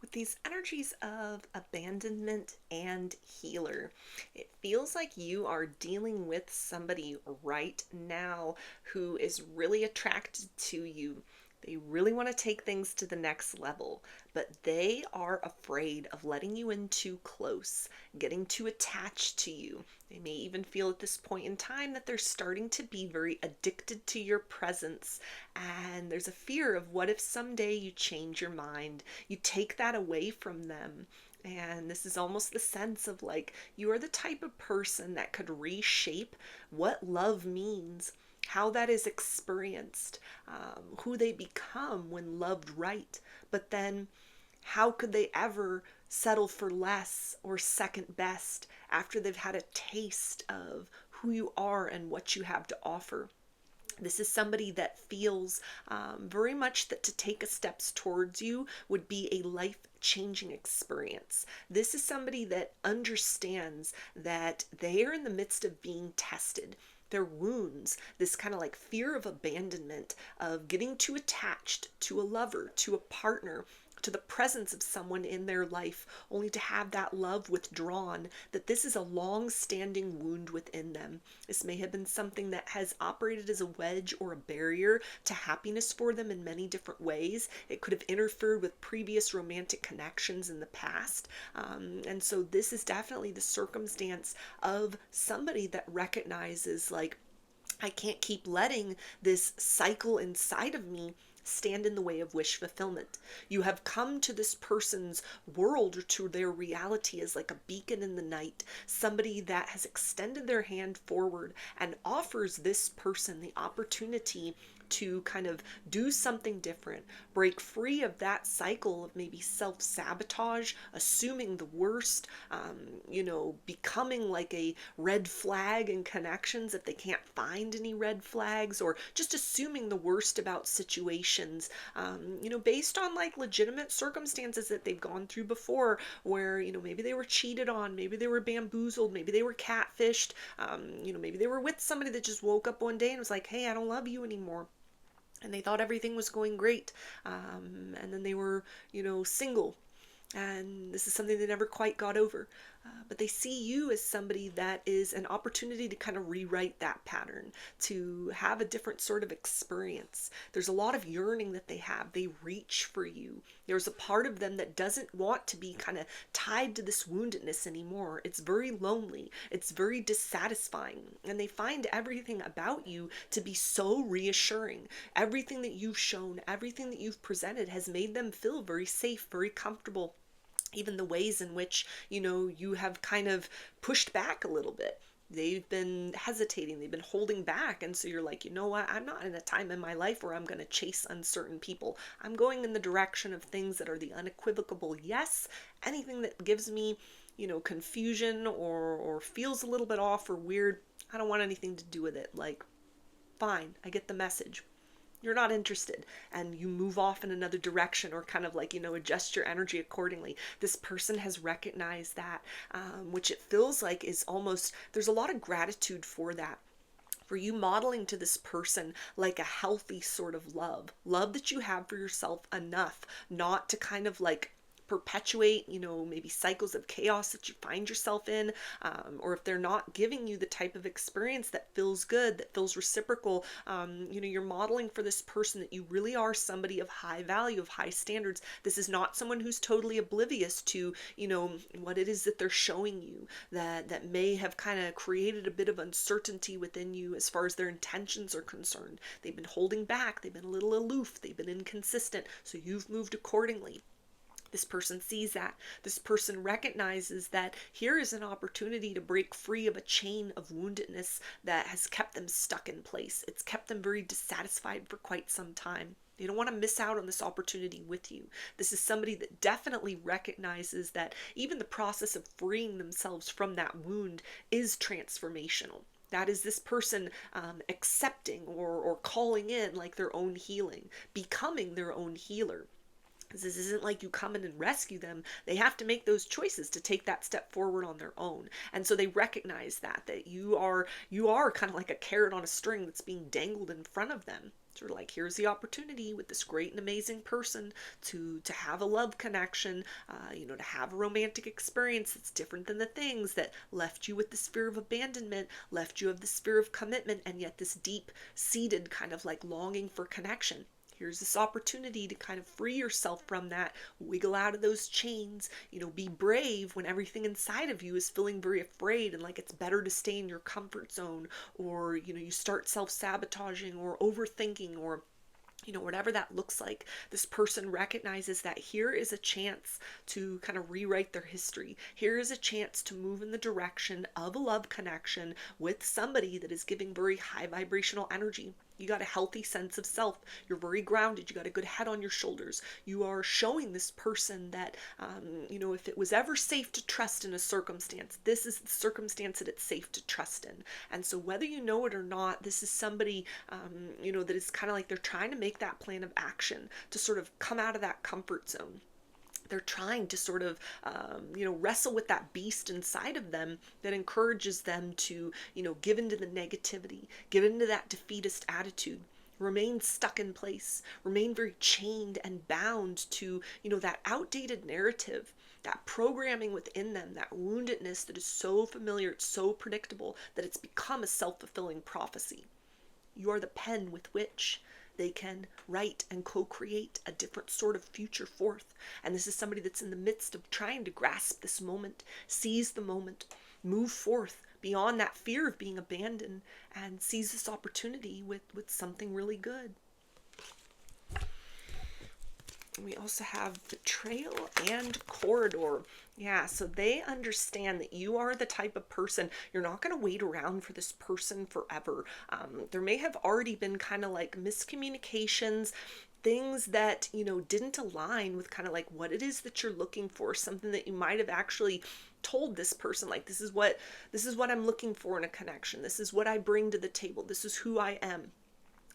With these energies of abandonment and healer, it feels like you are dealing with somebody right now who is really attracted to you. They really want to take things to the next level, but they are afraid of letting you in too close, getting too attached to you. They may even feel at this point in time that they're starting to be very addicted to your presence. And there's a fear of what if someday you change your mind, you take that away from them. And this is almost the sense of like you are the type of person that could reshape what love means, how that is experienced, who they become when loved right. But then, how could they ever settle for less or second best after they've had a taste of who you are and what you have to offer? This is somebody that feels very much that to take a steps towards you would be a life changing experience. This is somebody that understands that they are in the midst of being tested. Their wounds, this kind of like fear of abandonment, of getting too attached to a lover, to a partner, to the presence of someone in their life, only to have that love withdrawn, that this is a long standing wound within them. This may have been something that has operated as a wedge or a barrier to happiness for them in many different ways. It could have interfered with previous romantic connections in the past. And so this is definitely the circumstance of somebody that recognizes, like, I can't keep letting this cycle inside of me stand in the way of wish fulfillment. You have come to this person's world or to their reality as like a beacon in the night, somebody that has extended their hand forward and offers this person the opportunity to kind of do something different, break free of that cycle of maybe self sabotage, assuming the worst, becoming like a red flag in connections if they can't find any red flags, or just assuming the worst about situations, based on like legitimate circumstances that they've gone through before, where, maybe they were cheated on, maybe they were bamboozled, maybe they were catfished, maybe they were with somebody that just woke up one day and was like, hey, I don't love you anymore, and they thought everything was going great. And then they were, single. And this is something they never quite got over. But they see you as somebody that is an opportunity to kind of rewrite that pattern, to have a different sort of experience. There's a lot of yearning that they have. They reach for you. There's a part of them that doesn't want to be kind of tied to this woundedness anymore. It's very lonely. It's very dissatisfying. And they find everything about you to be so reassuring. Everything that you've shown, everything that you've presented has made them feel very safe, very comfortable. Even the ways in which, you have kind of pushed back a little bit. They've been hesitating, they've been holding back. And so you're like, you know what? I'm not in a time in my life where I'm going to chase uncertain people. I'm going in the direction of things that are the unequivocal yes. Anything that gives me, confusion or feels a little bit off or weird, I don't want anything to do with it. Like, fine, I get the message. You're not interested, and you move off in another direction, or kind of like, adjust your energy accordingly. This person has recognized that, which it feels like is almost, there's a lot of gratitude for that, for you modeling to this person like a healthy sort of love that you have for yourself enough not to kind of like perpetuate, maybe cycles of chaos that you find yourself in, or if they're not giving you the type of experience that feels good, that feels reciprocal, you're modeling for this person that you really are somebody of high value, of high standards. This is not someone who's totally oblivious to, what it is that they're showing you, that may have kind of created a bit of uncertainty within you as far as their intentions are concerned. They've been holding back, they've been a little aloof, they've been inconsistent, so you've moved accordingly. This person sees that. This person recognizes that here is an opportunity to break free of a chain of woundedness that has kept them stuck in place. It's kept them very dissatisfied for quite some time. They don't want to miss out on this opportunity with you. This is somebody that definitely recognizes that even the process of freeing themselves from that wound is transformational. That is this person accepting or calling in like their own healing, becoming their own healer. This isn't like you come in and rescue them. They have to make those choices to take that step forward on their own. And so they recognize that you are kind of like a carrot on a string that's being dangled in front of them. Sort of like, here's the opportunity with this great and amazing person to have a love connection, to have a romantic experience that's different than the things that left you with this fear of abandonment, left you of this fear of commitment, and yet this deep seated kind of like longing for connection. Here's this opportunity to kind of free yourself from that, wiggle out of those chains, be brave when everything inside of you is feeling very afraid and like it's better to stay in your comfort zone, or, you start self-sabotaging or overthinking, or whatever that looks like. This person recognizes that here is a chance to kind of rewrite their history. Here is a chance to move in the direction of a love connection with somebody that is giving very high vibrational energy. You got a healthy sense of self. You're very grounded. You got a good head on your shoulders. You are showing this person that, if it was ever safe to trust in a circumstance, this is the circumstance that it's safe to trust in. And so whether you know it or not, this is somebody, that is kind of like they're trying to make that plan of action to sort of come out of that comfort zone. They're trying to sort of, wrestle with that beast inside of them that encourages them to, give into the negativity, give into that defeatist attitude, remain stuck in place, remain very chained and bound to, that outdated narrative, that programming within them, that woundedness that is so familiar, it's so predictable that it's become a self-fulfilling prophecy. You are the pen with which they can write and co-create a different sort of future forth. And this is somebody that's in the midst of trying to grasp this moment, seize the moment, move forth beyond that fear of being abandoned, and seize this opportunity with something really good. We also have betrayal and corridor. Yeah, so they understand that you are the type of person, you're not going to wait around for this person forever. There may have already been kind of like miscommunications, things that, didn't align with kind of like what it is that you're looking for, something that you might have actually told this person, like, this is what I'm looking for in a connection. This is what I bring to the table. This is who I am.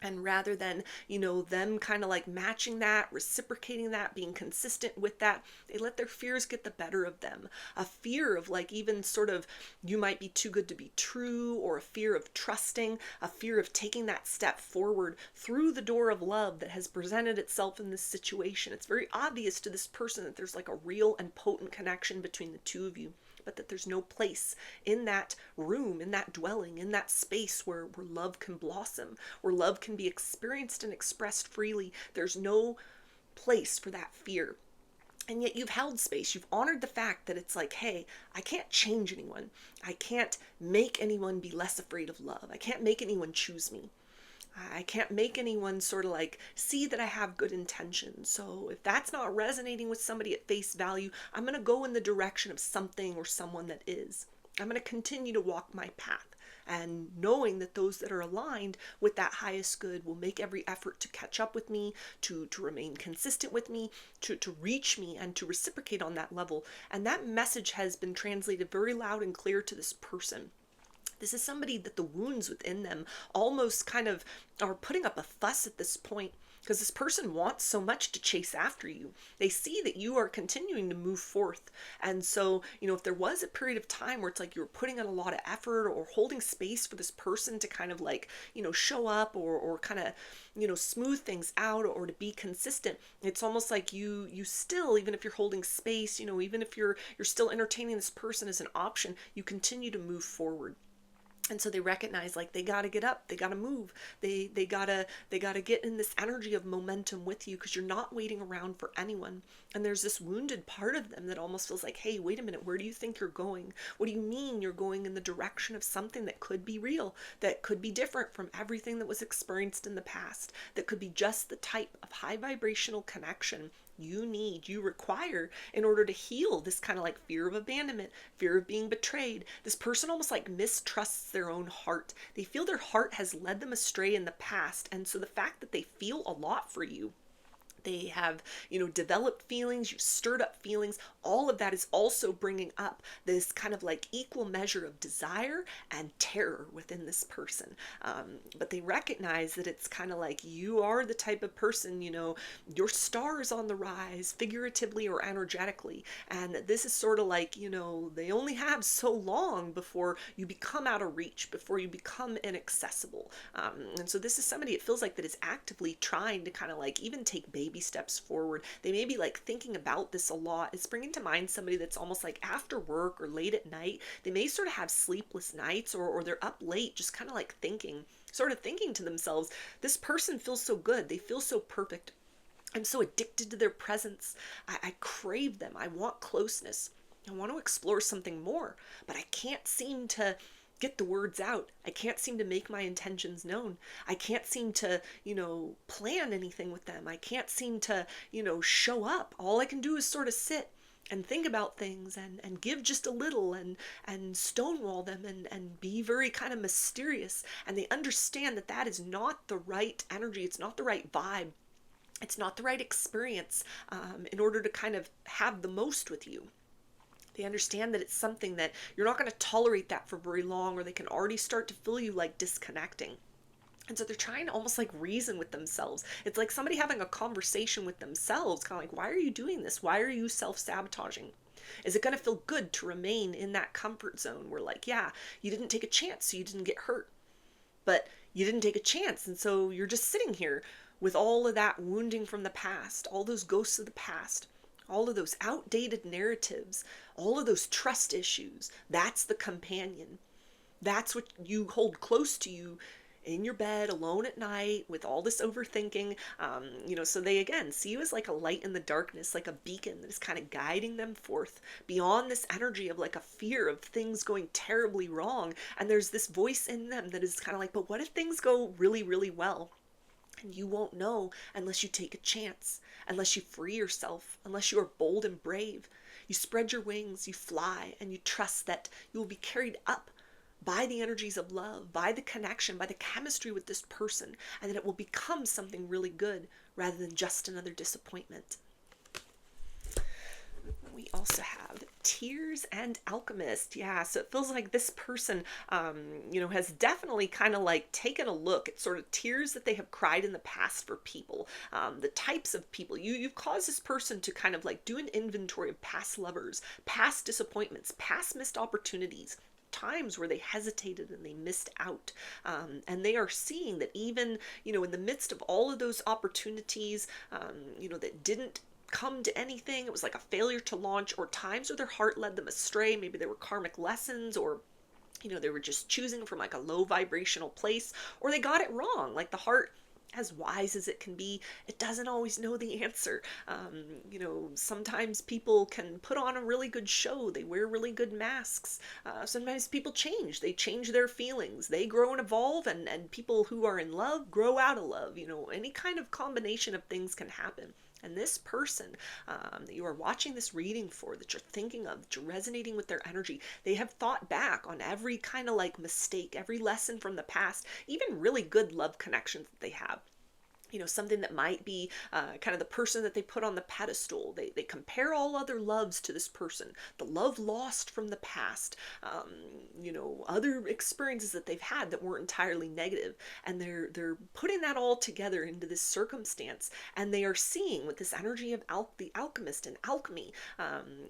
And rather than, them kind of like matching that, reciprocating that, being consistent with that, they let their fears get the better of them. A fear of like even sort of, you might be too good to be true, or a fear of trusting, a fear of taking that step forward through the door of love that has presented itself in this situation. It's very obvious to this person that there's like a real and potent connection between the two of you, but that there's no place in that room, in that dwelling, in that space where love can blossom, where love can be experienced and expressed freely. There's no place for that fear. And yet you've held space. You've honored the fact that it's like, hey, I can't change anyone. I can't make anyone be less afraid of love. I can't make anyone choose me. I can't make anyone sort of like see that I have good intentions. So if that's not resonating with somebody at face value, I'm going to go in the direction of something or someone that is. I'm going to continue to walk my path, and knowing that those that are aligned with that highest good will make every effort to catch up with me, to remain consistent with me, to reach me, and to reciprocate on that level. And that message has been translated very loud and clear to this person. This is somebody that the wounds within them almost kind of are putting up a fuss at this point, because this person wants so much to chase after you. They see that you are continuing to move forth. And so, if there was a period of time where it's like you were putting in a lot of effort or holding space for this person to kind of like, show up or kind of, smooth things out, or to be consistent, it's almost like you still, even if you're holding space, even if you're still entertaining this person as an option, you continue to move forward. And so they recognize like they got to get up, they got to move, they got to get in this energy of momentum with you, because you're not waiting around for anyone. And there's this wounded part of them that almost feels like, hey, wait a minute, where do you think you're going? What do you mean you're going in the direction of something that could be real, that could be different from everything that was experienced in the past, that could be just the type of high vibrational connection you require in order to heal this kind of like fear of abandonment, fear of being betrayed. This person almost like mistrusts their own heart. They feel their heart has led them astray in the past. And so the fact that they feel a lot for you, They have, developed feelings, you stirred up feelings. All of that is also bringing up this kind of like equal measure of desire and terror within this person. But they recognize that it's kind of like you are the type of person, your star is on the rise, figuratively or energetically. And this is sort of like, they only have so long before you become out of reach, before you become inaccessible. And so this is somebody, it feels like, that is actively trying to kind of like even take baby steps forward. They may be like thinking about this a lot. It's bringing to mind somebody that's almost like after work or late at night. They may sort of have sleepless nights, or they're up late just kind of like thinking, sort of thinking to themselves, this person feels so good. They feel so perfect. I'm so addicted to their presence. I crave them. I want closeness. I want to explore something more, but I can't seem to get the words out. I can't seem to make my intentions known. I can't seem to, plan anything with them. I can't seem to, show up. All I can do is sort of sit and think about things and give just a little and stonewall them and be very kind of mysterious. And they understand that that is not the right energy. It's not the right vibe. It's not the right experience in order to kind of have the most with you. They understand that it's something that you're not going to tolerate that for very long, or they can already start to feel you like disconnecting. And so they're trying to almost like reason with themselves. It's like somebody having a conversation with themselves, kind of like, why are you doing this? Why are you self-sabotaging? Is it going to feel good to remain in that comfort zone where, like, yeah, you didn't take a chance, so you didn't get hurt, but you didn't take a chance, and so you're just sitting here with all of that wounding from the past, all those ghosts of the past, all of those outdated narratives, all of those trust issues. That's the companion. That's what you hold close to you in your bed alone at night with all this overthinking. So they again see you as like a light in the darkness, like a beacon that is kind of guiding them forth beyond this energy of like a fear of things going terribly wrong. And there's this voice in them that is kind of like, but what if things go really, really well? And you won't know unless you take a chance, unless you free yourself, unless you are bold and brave. You spread your wings, you fly, and you trust that you will be carried up by the energies of love, by the connection, by the chemistry with this person, and that it will become something really good rather than just another disappointment. We also have Tears and Alchemist. Yeah, so it feels like this person, has definitely kind of like taken a look at sort of tears that they have cried in the past for people, the types of people. You've caused this person to kind of like do an inventory of past lovers, past disappointments, past missed opportunities, times where they hesitated and they missed out. And they are seeing that even, in the midst of all of those opportunities, that didn't come to anything, it was like a failure to launch, or times where their heart led them astray. Maybe they were karmic lessons, or they were just choosing from like a low vibrational place, or they got it wrong. Like the heart, as wise as it can be, it doesn't always know the answer. Sometimes people can put on a really good show. They wear really good masks. Sometimes people change. They change their feelings. They grow and evolve, and people who are in love grow out of love. Any kind of combination of things can happen. And this person that you are watching this reading for, that you're thinking of, that you're resonating with their energy, they have thought back on every kind of like mistake, every lesson from the past, even really good love connections that they have. Something that might be kind of the person that they put on the pedestal. They compare all other loves to this person, the love lost from the past, other experiences that they've had that weren't entirely negative. And they're putting that all together into this circumstance. And they are seeing with this energy of the alchemist and alchemy,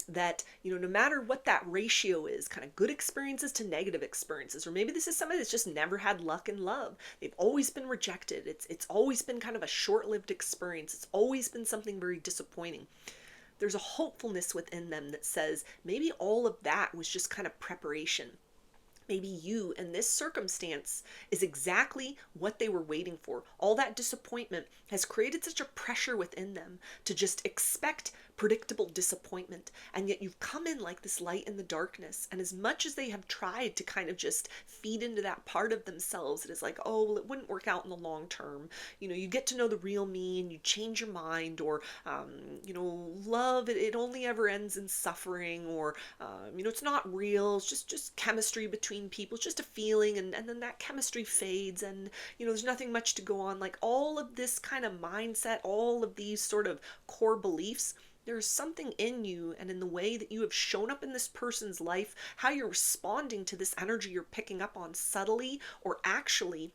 that, no matter what that ratio is, kind of good experiences to negative experiences, or maybe this is somebody that's just never had luck in love. They've always been rejected. It's always been kind of a short-lived experience. It's always been something very disappointing. There's a hopefulness within them that says maybe all of that was just kind of preparation. Maybe you in this circumstance is exactly what they were waiting for. All that disappointment has created such a pressure within them to just expect predictable disappointment. And yet you've come in like this light in the darkness. And as much as they have tried to kind of just feed into that part of themselves, it is like, oh, well, it wouldn't work out in the long term. You get to know the real me and you change your mind, or, love, it only ever ends in suffering, or, it's not real. It's just chemistry between between people. It's just a feeling, and then that chemistry fades, and there's nothing much to go on. Like all of this kind of mindset, all of these sort of core beliefs, there's something in you and in the way that you have shown up in this person's life, how you're responding to this energy you're picking up on subtly or actually,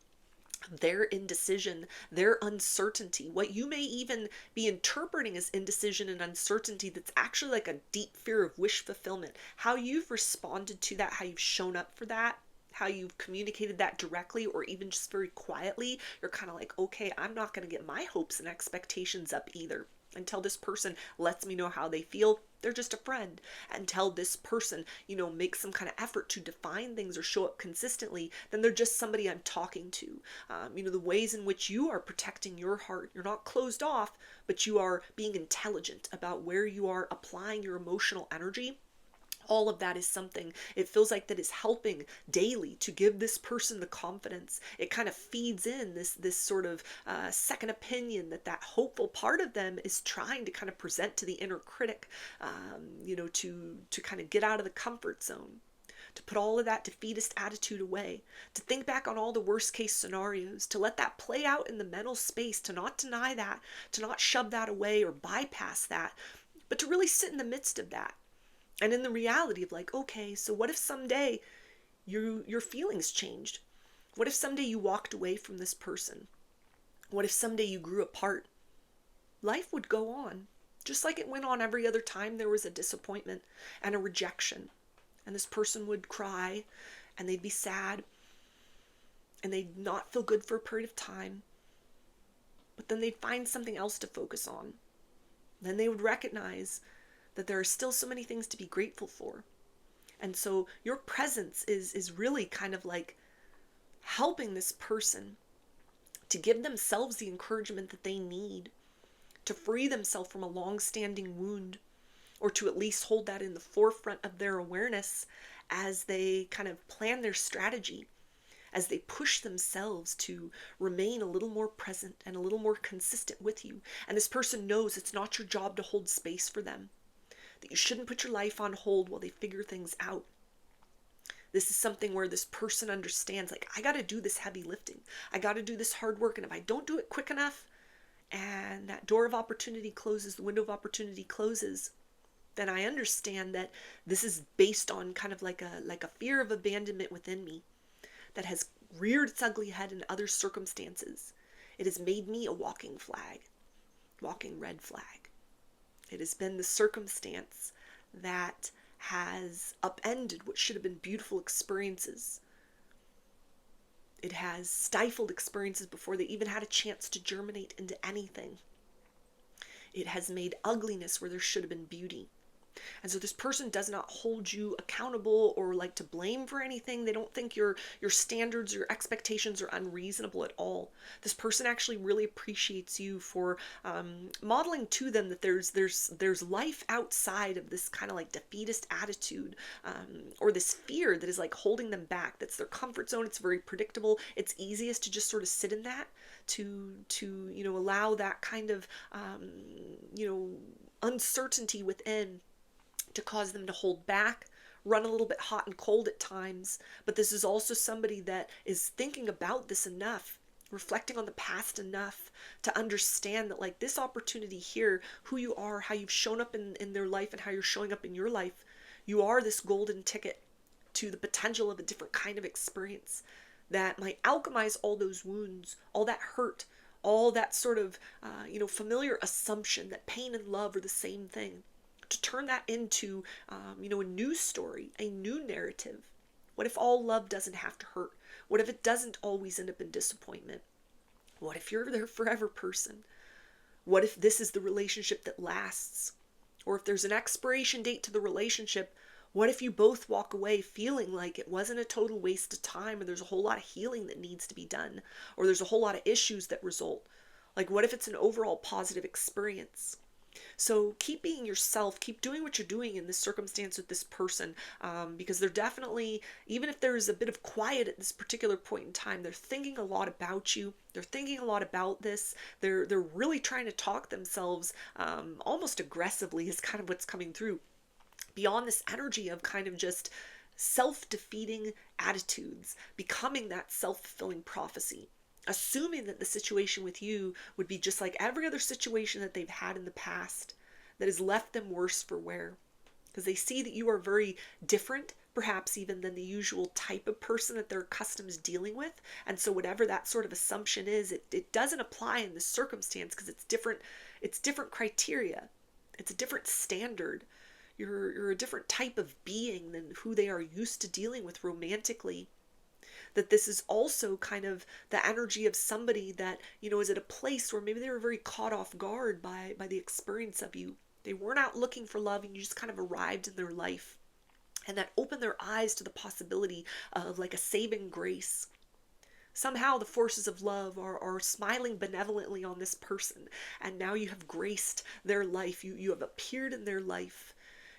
their indecision, their uncertainty, what you may even be interpreting as indecision and uncertainty that's actually like a deep fear of wish fulfillment, how you've responded to that, how you've shown up for that, how you've communicated that directly or even just very quietly. You're kind of like, okay, I'm not going to get my hopes and expectations up either until this person lets me know how they feel. They're just a friend. Until this person, makes some kind of effort to define things or show up consistently, then they're just somebody I'm talking to. The ways in which you are protecting your heart. You're not closed off, but you are being intelligent about where you are applying your emotional energy. All of that is something, it feels like, that is helping daily to give this person the confidence. It kind of feeds in this sort of second opinion that hopeful part of them is trying to kind of present to the inner critic, to kind of get out of the comfort zone, to put all of that defeatist attitude away, to think back on all the worst case scenarios, to let that play out in the mental space, to not deny that, to not shove that away or bypass that, but to really sit in the midst of that. And in the reality of like, okay, so what if someday your feelings changed? What if someday you walked away from this person? What if someday you grew apart? Life would go on, just like it went on every other time there was a disappointment and a rejection. And this person would cry, and they'd be sad, and they'd not feel good for a period of time. But then they'd find something else to focus on. Then they would recognize that there are still so many things to be grateful for. And so your presence is really kind of like helping this person to give themselves the encouragement that they need to free themselves from a long-standing wound, or to at least hold that in the forefront of their awareness as they kind of plan their strategy, as they push themselves to remain a little more present and a little more consistent with you. And this person knows it's not your job to hold space for them, that you shouldn't put your life on hold while they figure things out. This is something where this person understands, like, I got to do this heavy lifting. I got to do this hard work. And if I don't do it quick enough, and that door of opportunity closes, the window of opportunity closes, then I understand that this is based on kind of like a fear of abandonment within me that has reared its ugly head in other circumstances. It has made me a walking flag, walking red flag. It has been the circumstance that has upended what should have been beautiful experiences. It has stifled experiences before they even had a chance to germinate into anything. It has made ugliness where there should have been beauty. And so this person does not hold you accountable or like to blame for anything. They don't think your standards, your expectations are unreasonable at all. This person actually really appreciates you for modeling to them that there's life outside of this kind of like defeatist attitude, or this fear that is like holding them back. That's their comfort zone. It's very predictable. It's easiest to just sort of sit in that, to allow that kind of uncertainty within to cause them to hold back, run a little bit hot and cold at times. But this is also somebody that is thinking about this enough, reflecting on the past enough to understand that like this opportunity here, who you are, how you've shown up in their life and how you're showing up in your life, you are this golden ticket to the potential of a different kind of experience that might alchemize all those wounds, all that hurt, all that sort of, familiar assumption that pain and love are the same thing, to turn that into, a new story, a new narrative. What if all love doesn't have to hurt? What if it doesn't always end up in disappointment? What if you're their forever person? What if this is the relationship that lasts? Or if there's an expiration date to the relationship, what if you both walk away feeling like it wasn't a total waste of time, or there's a whole lot of healing that needs to be done, or there's a whole lot of issues that result? Like, what if it's an overall positive experience? So keep being yourself, keep doing what you're doing in this circumstance with this person, because they're definitely, even if there's a bit of quiet at this particular point in time, they're thinking a lot about you. They're thinking a lot about this. They're really trying to talk themselves almost aggressively is kind of what's coming through. Beyond this energy of kind of just self-defeating attitudes, becoming that self-fulfilling prophecy, assuming that the situation with you would be just like every other situation that they've had in the past that has left them worse for wear. Because they see that you are very different, perhaps even than the usual type of person that they're accustomed to dealing with. And so whatever that sort of assumption is, it doesn't apply in this circumstance because it's different criteria. It's a different standard. You're a different type of being than who they are used to dealing with romantically. That this is also kind of the energy of somebody that, is at a place where maybe they were very caught off guard by the experience of you. They weren't out looking for love and you just kind of arrived in their life. And that opened their eyes to the possibility of like a saving grace. Somehow the forces of love are smiling benevolently on this person. And now you have graced their life. You have appeared in their life.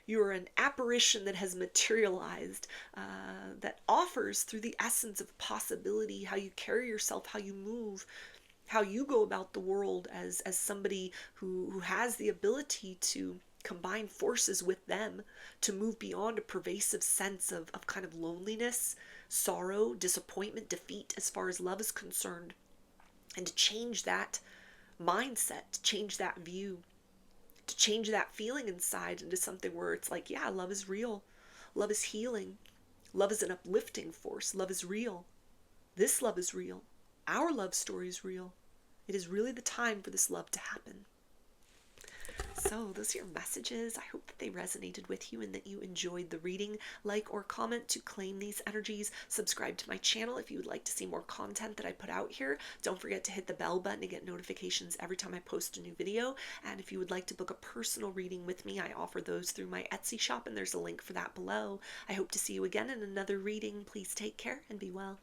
You are an apparition that has materialized, that offers through the essence of possibility how you carry yourself, how you move, how you go about the world as somebody who has the ability to combine forces with them to move beyond a pervasive sense of kind of loneliness, sorrow, disappointment, defeat as far as love is concerned, and to change that mindset, to change that view, to change that feeling inside into something where it's like, yeah, love is real. Love is healing. Love is an uplifting force. Love is real. This love is real. Our love story is real. It is really the time for this love to happen. So those are your messages. I hope that they resonated with you and that you enjoyed the reading. Like or comment to claim these energies. Subscribe to my channel if you would like to see more content that I put out here. Don't forget to hit the bell button to get notifications every time I post a new video. And if you would like to book a personal reading with me, I offer those through my Etsy shop and there's a link for that below. I hope to see you again in another reading. Please take care and be well.